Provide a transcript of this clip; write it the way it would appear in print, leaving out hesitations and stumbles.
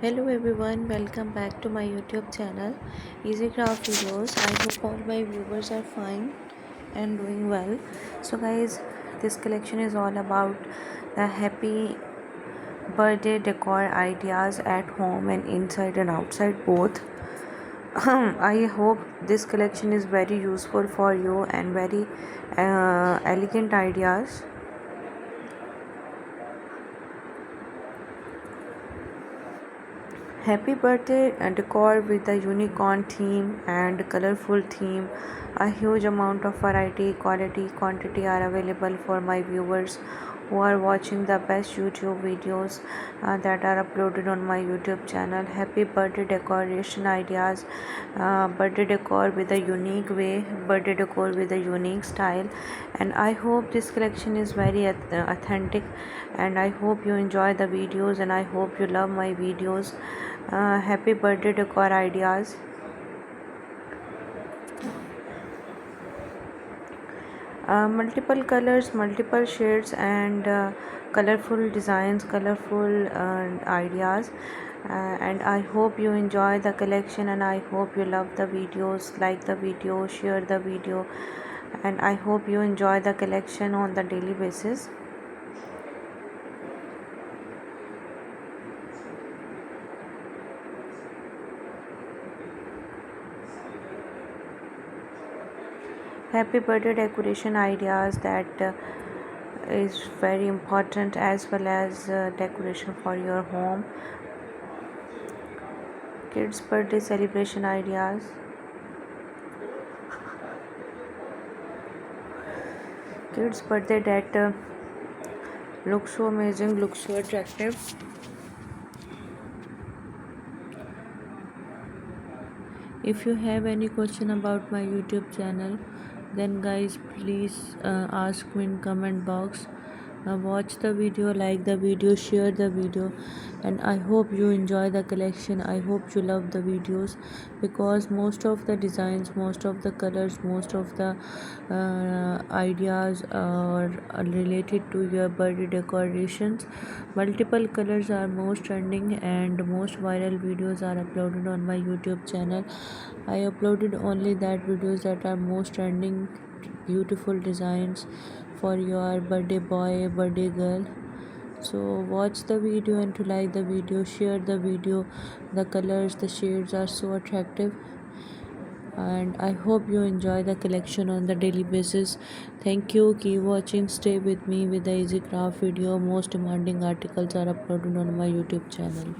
Hello everyone, welcome back to my YouTube channel Easy Craft Videos. I hope all my viewers are fine and doing well. So guys, this collection is all about the happy birthday decor ideas at home and inside and outside both. I hope this collection is very useful for you and very elegant ideas. Happy birthday decor with a unicorn theme and colorful theme. A huge amount of variety, quality, quantity are available for my viewers who are watching the best YouTube videos that are uploaded on my YouTube channel. Happy birthday decoration ideas, birthday decor with a unique way, birthday decor with a unique style, and I hope this collection is very authentic, and I hope you enjoy the videos, and I hope you love my videos. Happy birthday decor ideas. Multiple colors, multiple shades, and colorful designs, colorful ideas. And I hope you enjoy the collection, and I hope you love the videos, like the video, share the video, and I hope you enjoy the collection on the daily basis. Happy birthday decoration ideas that is very important, as well as decoration for your home. Kids birthday celebration ideas. Kids birthday that looks so amazing, looks so attractive. If you have any question about my YouTube channel, then guys please ask me in comment box. Watch the video, like the video, share the video, and I hope you enjoy the collection. I hope you love the videos, because most of the designs, most of the colors, most of the ideas are related to your birthday decorations. Multiple colors are most trending, and most viral videos are uploaded on my YouTube channel. I uploaded only that videos that are most trending, beautiful designs for your birthday boy, birthday girl. So watch the video, and to like the video, share the video. The colors, the shades are so attractive, and I hope you enjoy the collection on the daily basis. Thank you, keep watching, stay with me with the easy craft video. Most demanding articles are uploaded on my YouTube channel.